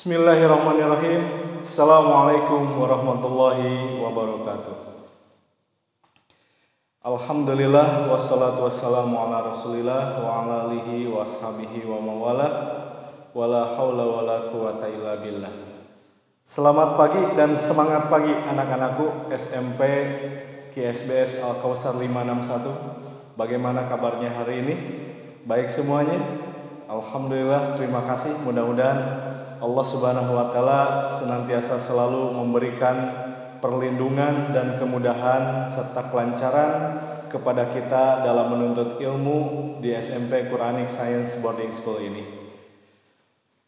Bismillahirrahmanirrahim. Assalamualaikum warahmatullahi wabarakatuh. Alhamdulillah wassalatu wassalamu ala Rasulillah wa ala alihi wa ashabihi wa mawala wala haula wala quwata illa billah. Selamat pagi dan semangat pagi anak-anakku SMP KSBS Al-Kausar 561. Bagaimana kabarnya hari ini? Baik semuanya? Alhamdulillah, terima kasih. Mudah-mudahan Allah Subhanahu wa Ta'ala senantiasa selalu memberikan perlindungan dan kemudahan serta kelancaran kepada kita dalam menuntut ilmu di SMP Quranic Science Boarding School ini.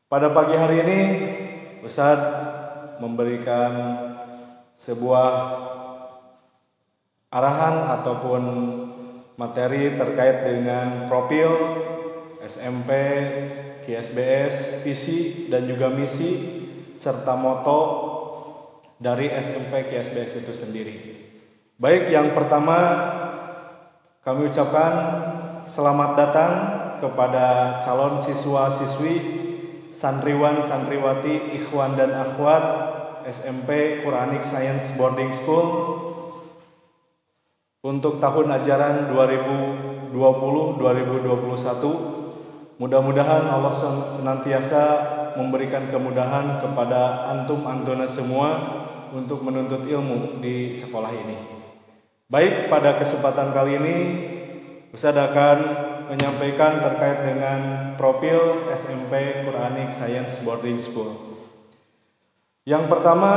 Pada pagi hari ini, Ustadz memberikan sebuah arahan ataupun materi terkait dengan profil SMP KSBS, visi dan juga misi serta moto dari SMP KSBS itu sendiri. Baik, yang pertama kami ucapkan selamat datang kepada calon siswa-siswi, santriwan, santriwati, ikhwan dan akhwat SMP Quranic Science Boarding School untuk tahun ajaran 2020-2021. Mudah-mudahan Allah senantiasa memberikan kemudahan kepada antum-antuna semua untuk menuntut ilmu di sekolah ini. Baik, pada kesempatan kali ini Ustadz akan menyampaikan terkait dengan profil SMP Quranic Science Boarding School. Yang pertama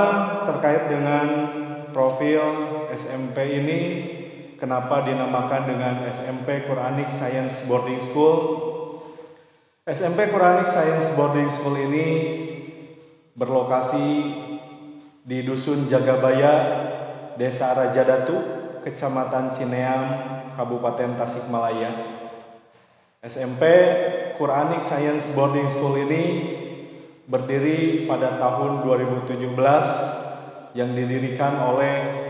terkait dengan profil SMP ini, kenapa dinamakan dengan SMP Quranic Science Boarding School? SMP Quranic Science Boarding School ini berlokasi di Dusun Jagabaya, Desa Rajadatu, Kecamatan Cineam, Kabupaten Tasikmalaya. SMP Quranic Science Boarding School ini berdiri pada tahun 2017 yang didirikan oleh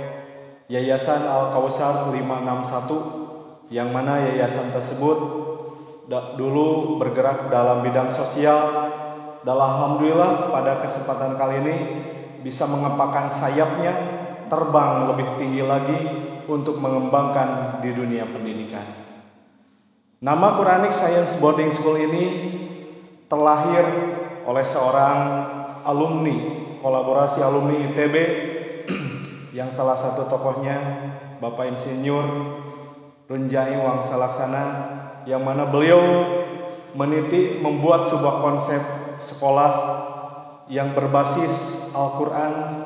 Yayasan Al-Kausar 561, yang mana yayasan tersebut dulu bergerak dalam bidang sosial, dan alhamdulillah pada kesempatan kali ini bisa mengepakkan sayapnya terbang lebih tinggi lagi untuk mengembangkan di dunia pendidikan. Nama Quranic Science Boarding School ini terlahir oleh seorang alumni, kolaborasi alumni ITB yang salah satu tokohnya Bapak Insinyur Runjai Wangsa Laksana, yang mana beliau meniti membuat sebuah konsep sekolah yang berbasis Al-Quran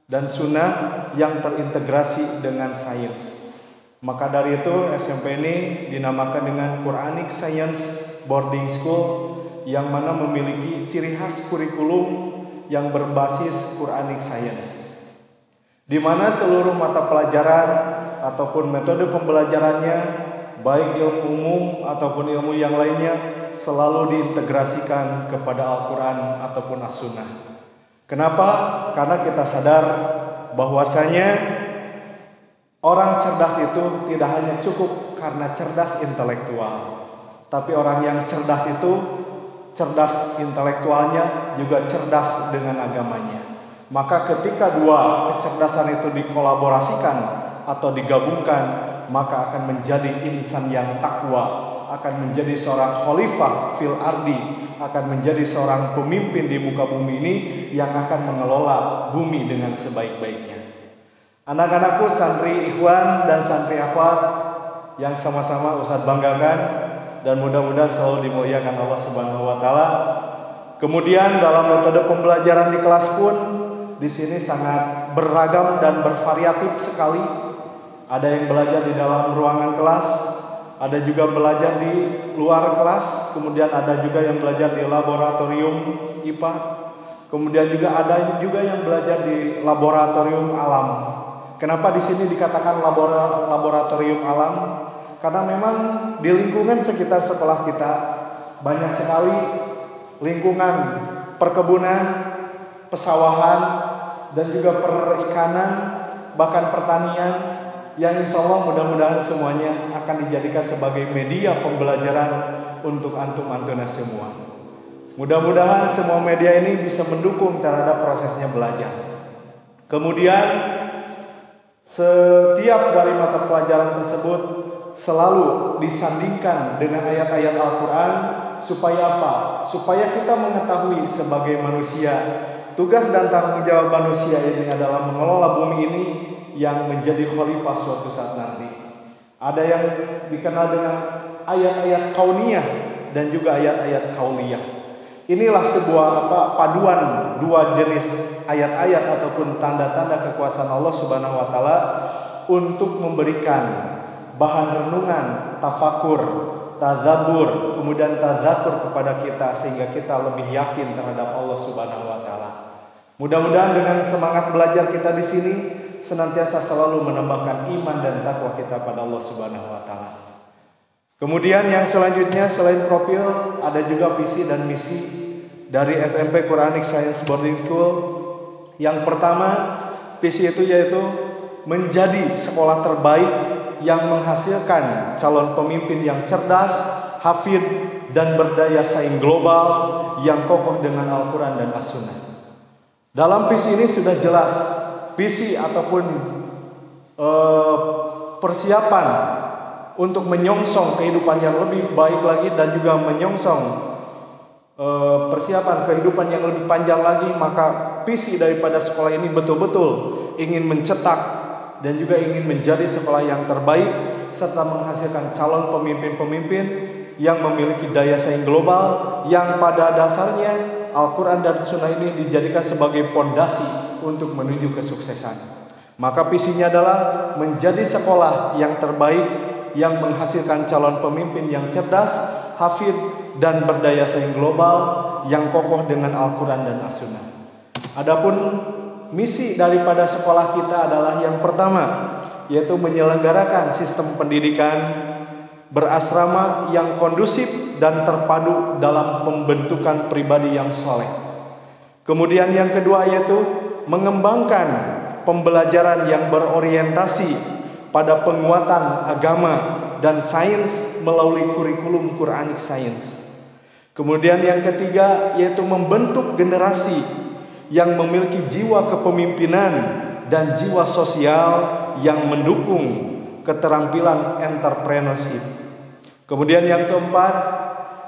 dan Sunnah yang terintegrasi dengan sains. Maka dari itu SMP ini dinamakan dengan Quranic Science Boarding School, yang mana memiliki ciri khas kurikulum yang berbasis Quranic Science, di mana seluruh mata pelajaran ataupun metode pembelajarannya, baik ilmu umum ataupun ilmu yang lainnya, selalu diintegrasikan kepada Al-Quran ataupun As-Sunnah. Kenapa? Karena kita sadar bahwasanya orang cerdas itu tidak hanya cukup karena cerdas intelektual, tapi orang yang cerdas itu cerdas intelektualnya juga cerdas dengan agamanya. Maka ketika dua kecerdasan itu dikolaborasikan atau digabungkan, maka akan menjadi insan yang takwa, akan menjadi seorang khalifah fil ardi, akan menjadi seorang pemimpin di muka bumi ini yang akan mengelola bumi dengan sebaik-baiknya. Anak-anakku, santri ikhwan dan santri akhwat yang sama-sama Ustadz banggakan dan mudah-mudahan selalu dimuliakan Allah Subhanahu wa Ta'ala. Kemudian dalam metode pembelajaran di kelas pun di sini sangat beragam dan bervariatif sekali. Ada yang belajar di dalam ruangan kelas, ada juga belajar di luar kelas, kemudian ada juga yang belajar di laboratorium IPA, kemudian juga ada juga yang belajar di laboratorium alam. Kenapa di sini dikatakan laboratorium alam? Karena memang di lingkungan sekitar sekolah kita banyak sekali lingkungan perkebunan, pesawahan, dan juga perikanan, bahkan pertanian, yang insya Allah mudah-mudahan semuanya akan dijadikan sebagai media pembelajaran untuk antum-antuna semua. Mudah-mudahan semua media ini bisa mendukung terhadap prosesnya belajar. Kemudian setiap dari mata pelajaran tersebut selalu disandingkan dengan ayat-ayat Al-Quran. Supaya apa? Supaya kita mengetahui sebagai manusia, tugas dan tanggung jawab manusia ini adalah mengelola bumi ini yang menjadi khalifah suatu saat nanti. Ada yang dikenal dengan ayat-ayat kauniyah dan juga ayat-ayat kauliyah. Inilah sebuah paduan dua jenis ayat-ayat ataupun tanda-tanda kekuasaan Allah Subhanahu wa taala untuk memberikan bahan renungan, tafakur, tadzabur, kemudian tazakur kepada kita sehingga kita lebih yakin terhadap Allah Subhanahu wa taala. Mudah-mudahan dengan semangat belajar kita di sini senantiasa selalu menambahkan iman dan takwa kita pada Allah Subhanahu wa taala. Kemudian yang selanjutnya selain profil ada juga visi dan misi dari SMP Quranic Science Boarding School. Yang pertama, visi itu yaitu menjadi sekolah terbaik yang menghasilkan calon pemimpin yang cerdas, hafid, dan berdaya saing global yang kokoh dengan Al-Quran dan As-Sunnah. Dalam visi ini sudah jelas visi ataupun persiapan untuk menyongsong kehidupan yang lebih baik lagi dan juga menyongsong persiapan kehidupan yang lebih panjang lagi. Maka visi daripada sekolah ini betul-betul ingin mencetak dan juga ingin menjadi sekolah yang terbaik serta menghasilkan calon pemimpin-pemimpin yang memiliki daya saing global yang pada dasarnya Al-Quran dan Sunnah ini dijadikan sebagai pondasi untuk menuju kesuksesan. Maka visinya adalah menjadi sekolah yang terbaik yang menghasilkan calon pemimpin yang cerdas, hafid, dan berdaya saing global yang kokoh dengan Al-Quran dan As-Sunnah. Adapun misi daripada sekolah kita adalah yang pertama, yaitu menyelenggarakan sistem pendidikan berasrama yang kondusif dan terpadu dalam pembentukan pribadi yang soleh. Kemudian yang kedua yaitu mengembangkan pembelajaran yang berorientasi pada penguatan agama dan sains melalui kurikulum Quranic Science. Kemudian yang ketiga yaitu membentuk generasi yang memiliki jiwa kepemimpinan dan jiwa sosial yang mendukung keterampilan entrepreneurship. Kemudian yang keempat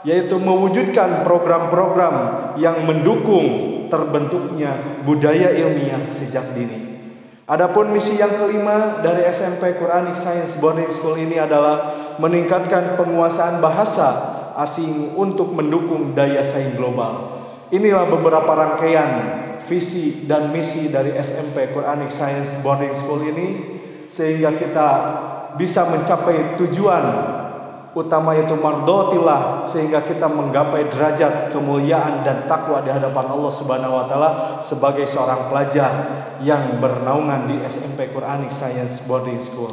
yaitu mewujudkan program-program yang mendukung terbentuknya budaya ilmiah sejak dini. Adapun misi yang kelima dari SMP Quranic Science Boarding School ini adalah meningkatkan penguasaan bahasa asing untuk mendukung daya saing global. Inilah beberapa rangkaian visi dan misi dari SMP Quranic Science Boarding School ini sehingga kita bisa mencapai tujuan utama yaitu mardhatillah, sehingga kita menggapai derajat kemuliaan dan takwa di hadapan Allah Subhanahu wa taala sebagai seorang pelajar yang bernaungan di SMP Quranic Science Boarding School.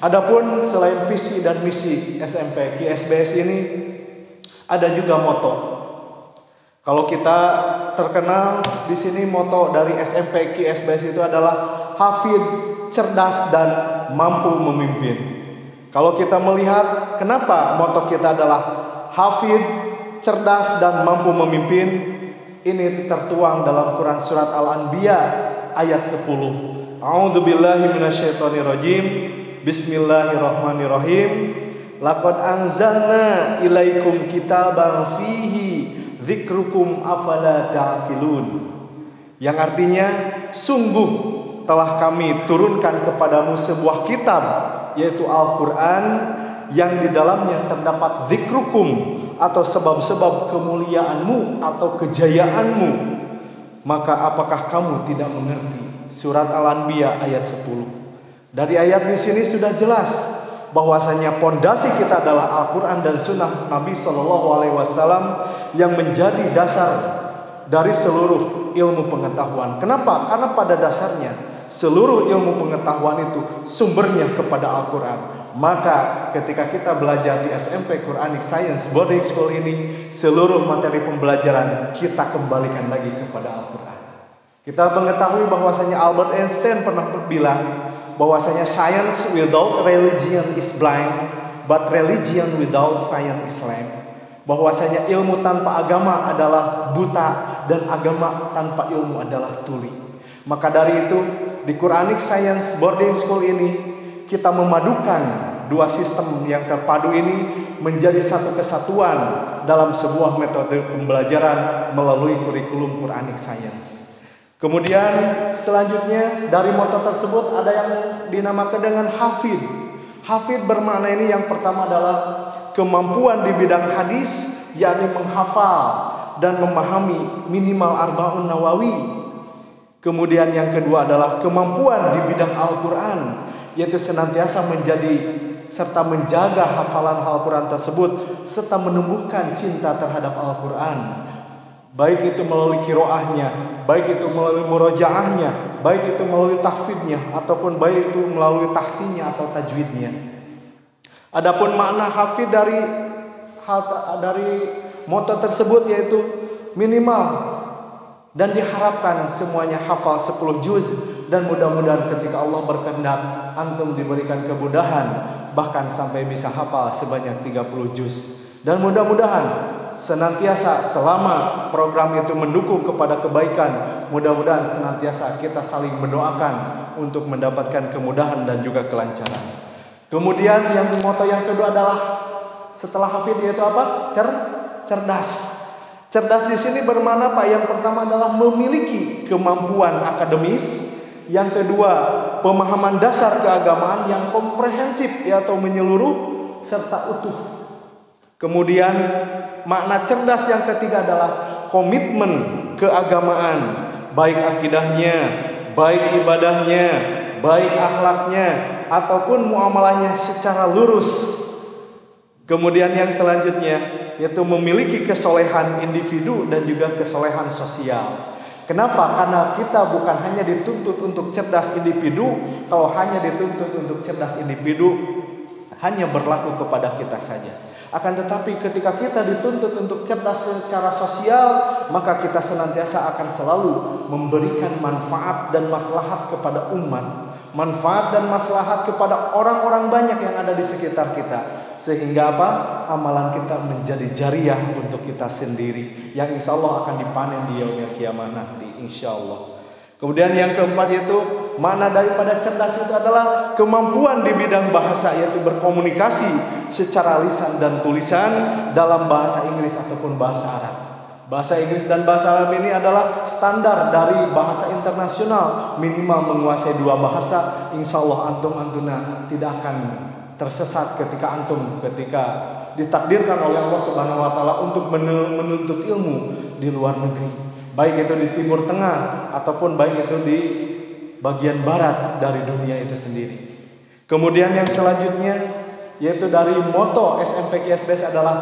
Adapun selain visi dan misi SMP QSBS ini ada juga moto. Kalau kita terkenal di sini moto dari SMP QSBS itu adalah hafid, cerdas, dan mampu memimpin. Kalau kita melihat kenapa moto kita adalah hafid, cerdas, dan mampu memimpin, ini tertuang dalam Quran surat Al-Anbiya ayat 10. A'udzubillahi minasyaitonirrajim. Bismillahirrahmanirrahim. Laqad anzalna ilaikum kitaban fihi dzikrukum afala ta'qilun. Yang artinya sungguh telah kami turunkan kepadamu sebuah kitab yaitu Al-Quran yang di dalamnya terdapat zikrukum atau sebab-sebab kemuliaanmu atau kejayaanmu. Maka apakah kamu tidak mengerti? Surat Al-Anbiya ayat 10. Dari ayat di sini sudah jelas bahwasanya pondasi kita adalah Al-Quran dan Sunnah Nabi SAW yang menjadi dasar dari seluruh ilmu pengetahuan. Kenapa? Karena pada dasarnya seluruh ilmu pengetahuan itu sumbernya kepada Al-Quran. Maka ketika kita belajar di SMP Quranic Science Boarding School ini, seluruh materi pembelajaran kita kembalikan lagi kepada Al-Quran. Kita mengetahui bahwasanya Albert Einstein pernah bilang bahwasanya science without religion is blind, but religion without science is lame. bahwasanya ilmu tanpa agama adalah buta dan agama tanpa ilmu adalah tuli. Maka dari itu di Quranic Science Boarding School ini kita memadukan dua sistem yang terpadu ini menjadi satu kesatuan dalam sebuah metode pembelajaran melalui kurikulum Quranic Science. Kemudian selanjutnya dari moto tersebut ada yang dinamakan dengan hafid. Hafid bermakna ini yang pertama adalah kemampuan di bidang hadis, yakni menghafal dan memahami minimal arba'un nawawi. Kemudian yang kedua adalah kemampuan di bidang Al-Quran, yaitu senantiasa menjadi serta menjaga hafalan Al-Quran tersebut serta menumbuhkan cinta terhadap Al-Quran. Baik itu melalui kiroahnya, baik itu melalui murojaahnya, baik itu melalui tahfidnya, ataupun baik itu melalui tahsinnya atau tajwidnya. Adapun makna hafid dari moto tersebut yaitu minimal dan diharapkan semuanya hafal 10 juz, dan mudah-mudahan ketika Allah berkehendak antum diberikan kemudahan bahkan sampai bisa hafal sebanyak 30 juz. Dan mudah-mudahan senantiasa selama program itu mendukung kepada kebaikan, mudah-mudahan senantiasa kita saling mendoakan untuk mendapatkan kemudahan dan juga kelancaran. Kemudian yang moto yang kedua adalah setelah hafid yaitu apa? Cerdas. Cerdas di sini bermakna apa? Yang pertama adalah memiliki kemampuan akademis, yang kedua pemahaman dasar keagamaan yang komprehensif atau menyeluruh serta utuh. Kemudian makna cerdas yang ketiga adalah komitmen keagamaan, baik akidahnya, baik ibadahnya, baik akhlaknya, ataupun muamalahnya secara lurus. Kemudian yang selanjutnya yaitu memiliki kesolehan individu dan juga kesolehan sosial. Kenapa? Karena kita bukan hanya dituntut untuk cerdas individu. Kalau hanya dituntut untuk cerdas individu, hanya berlaku kepada kita saja. Akan tetapi ketika kita dituntut untuk cerdas secara sosial, maka kita senantiasa akan selalu memberikan manfaat dan maslahat kepada umat, manfaat dan maslahat kepada orang-orang banyak yang ada di sekitar kita, sehingga apa? Amalan kita menjadi jariah untuk kita sendiri, yang insya Allah akan dipanen di yaumil kiamah nanti, insya Allah. Kemudian yang keempat yaitu makna daripada cerdas itu adalah kemampuan di bidang bahasa, yaitu berkomunikasi secara lisan dan tulisan dalam bahasa Inggris ataupun bahasa Arab. Bahasa Inggris dan bahasa Arab ini adalah standar dari bahasa internasional, minimal menguasai 2 bahasa. Insya Allah antuna tidak akan tersesat ketika ditakdirkan oleh Allah Subhanahu Wa Taala untuk menuntut ilmu di luar negeri, baik itu di Timur Tengah ataupun baik itu di bagian barat dari dunia itu sendiri. Kemudian yang selanjutnya yaitu dari moto SMPQ-SBS adalah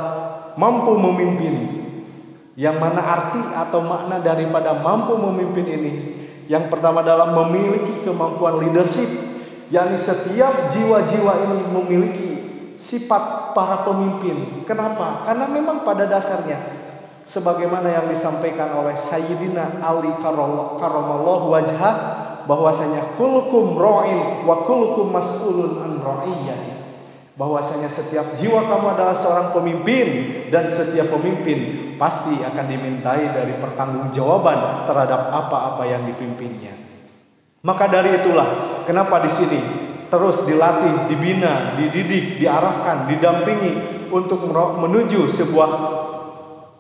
mampu memimpin, yang mana arti atau makna daripada mampu memimpin ini yang pertama adalah memiliki kemampuan leadership, yakni setiap jiwa-jiwa ini memiliki sifat para pemimpin. Kenapa? Karena memang pada dasarnya sebagaimana yang disampaikan oleh Sayyidina Ali karamallahu wajhah, bahwasanya kullukum ra'in wa kullukum mas'ulun an ra'iyyati, bahwasanya setiap jiwa kamu adalah seorang pemimpin dan setiap pemimpin pasti akan dimintai dari pertanggungjawaban terhadap apa-apa yang dipimpinnya. Maka dari itulah kenapa di sini terus dilatih, dibina, dididik, diarahkan, didampingi untuk menuju sebuah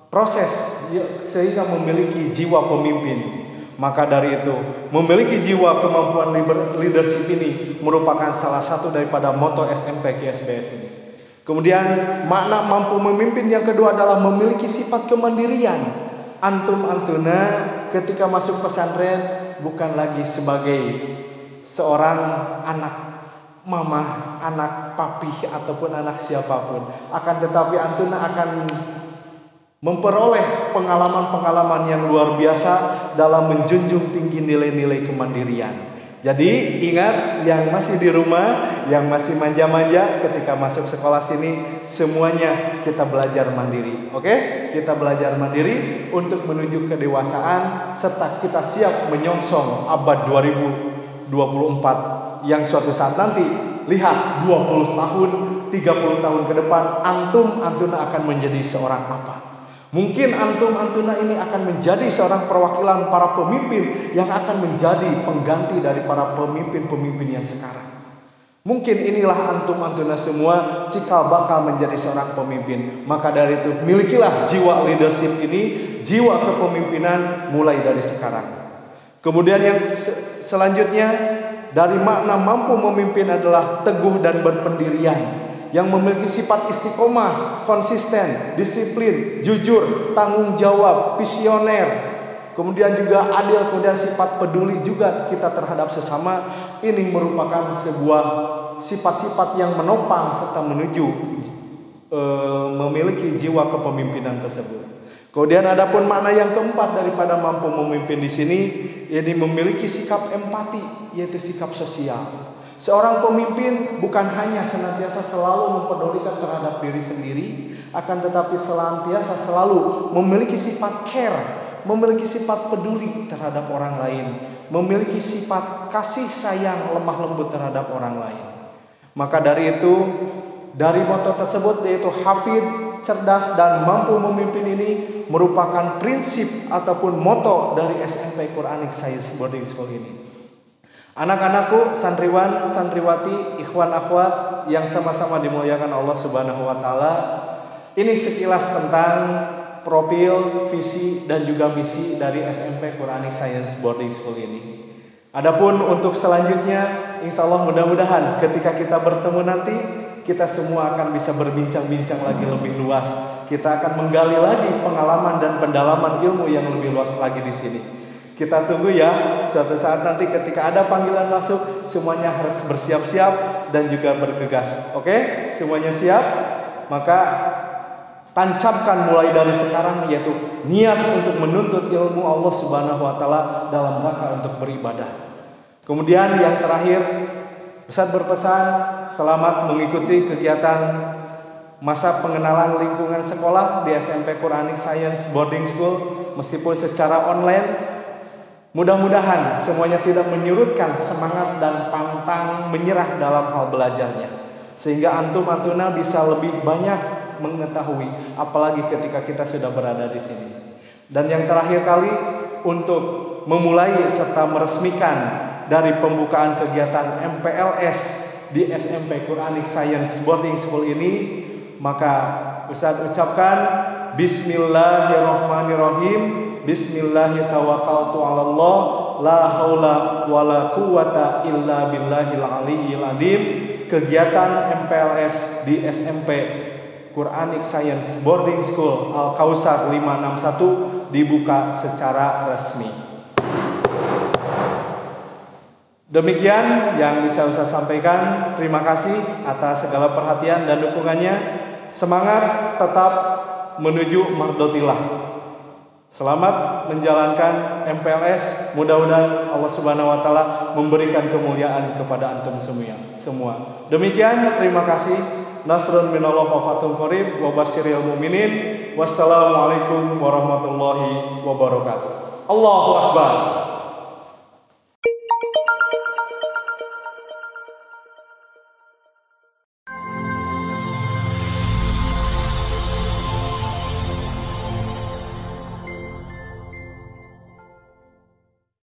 proses sehingga memiliki jiwa pemimpin. Maka dari itu memiliki jiwa kemampuan leadership ini merupakan salah satu daripada moto SMPQ-SBS ini. Kemudian makna mampu memimpin yang kedua adalah memiliki sifat kemandirian. Antuna ketika masuk pesantren bukan lagi sebagai seorang anak mama, anak papi ataupun anak siapapun, akan tetapi antuna akan memperoleh pengalaman-pengalaman yang luar biasa dalam menjunjung tinggi nilai-nilai kemandirian. Jadi ingat yang masih di rumah, yang masih manja-manja, ketika masuk sekolah sini semuanya kita belajar mandiri. Oke? Kita belajar mandiri untuk menuju kedewasaan serta kita siap menyongsong abad 2024 yang suatu saat nanti lihat 20 tahun 30 tahun ke depan antum antuna akan menjadi seorang apa? Mungkin antum antuna ini akan menjadi seorang perwakilan para pemimpin yang akan menjadi pengganti dari para pemimpin-pemimpin yang sekarang. Mungkin inilah antum antuna semua cikal bakal menjadi seorang pemimpin. Maka dari itu milikilah jiwa leadership ini, jiwa kepemimpinan mulai dari sekarang. Kemudian yang selanjutnya, dari makna mampu memimpin adalah teguh dan berpendirian, yang memiliki sifat istiqomah, konsisten, disiplin, jujur, tanggung jawab, visioner. Kemudian juga adil, kemudian sifat peduli juga kita terhadap sesama. Ini merupakan sebuah sifat-sifat yang menopang serta menuju memiliki jiwa kepemimpinan tersebut. Kemudian adapun makna yang keempat daripada mampu memimpin di sini, ini memiliki sikap empati, yaitu sikap sosial. Seorang pemimpin bukan hanya senantiasa selalu mempedulikan terhadap diri sendiri, akan tetapi senantiasa selalu memiliki sifat care, memiliki sifat peduli terhadap orang lain, memiliki sifat kasih sayang lemah lembut terhadap orang lain. Maka dari itu, dari moto tersebut yaitu hafid, cerdas, dan mampu memimpin ini merupakan prinsip ataupun moto dari SMP Quranic Science Boarding School ini. Anak-anakku, santriwan, santriwati, ikhwan akhwat yang sama-sama dimuliakan Allah Subhanahu wa taala. Ini sekilas tentang profil, visi, dan juga misi dari SMP Quranic Science Boarding School ini. Adapun untuk selanjutnya, insya Allah mudah-mudahan ketika kita bertemu nanti, kita semua akan bisa berbincang-bincang lagi lebih luas. Kita akan menggali lagi pengalaman dan pendalaman ilmu yang lebih luas lagi di sini. Kita tunggu ya, suatu saat nanti ketika ada panggilan masuk, semuanya harus bersiap-siap dan juga bergegas. Oke? Semuanya siap? Maka tancapkan mulai dari sekarang, yaitu niat untuk menuntut ilmu Allah Subhanahu wa taala dalam rangka untuk beribadah. Kemudian yang terakhir, Ustaz berpesan selamat mengikuti kegiatan masa pengenalan lingkungan sekolah di SMP Quranic Science Boarding School meskipun secara online. Mudah-mudahan semuanya tidak menyurutkan semangat dan pantang menyerah dalam hal belajarnya, sehingga antum-antuna bisa lebih banyak mengetahui, apalagi ketika kita sudah berada di sini. Dan yang terakhir kali, untuk memulai serta meresmikan dari pembukaan kegiatan MPLS di SMP Quranic Science Boarding School ini, maka Ustaz ucapkan Bismillahirrahmanirrahim. Bismillahirrahmanirrahim. La haula wala quwata illa billahil aliyyil azim. Kegiatan MPLS di SMP Quranic Science Boarding School Al-Kausar 561 dibuka secara resmi. Demikian yang bisa saya sampaikan. Terima kasih atas segala perhatian dan dukungannya. Semangat tetap menuju mardotillah. Selamat menjalankan MPLS. Mudah-mudahan Allah Subhanahu wa taala memberikan kemuliaan kepada antum semua. Demikian, terima kasih. Nasrun minallah wa fathun qarib wa basyiril mu'minin. Wassalamualaikum warahmatullahi wabarakatuh. Allahu akbar.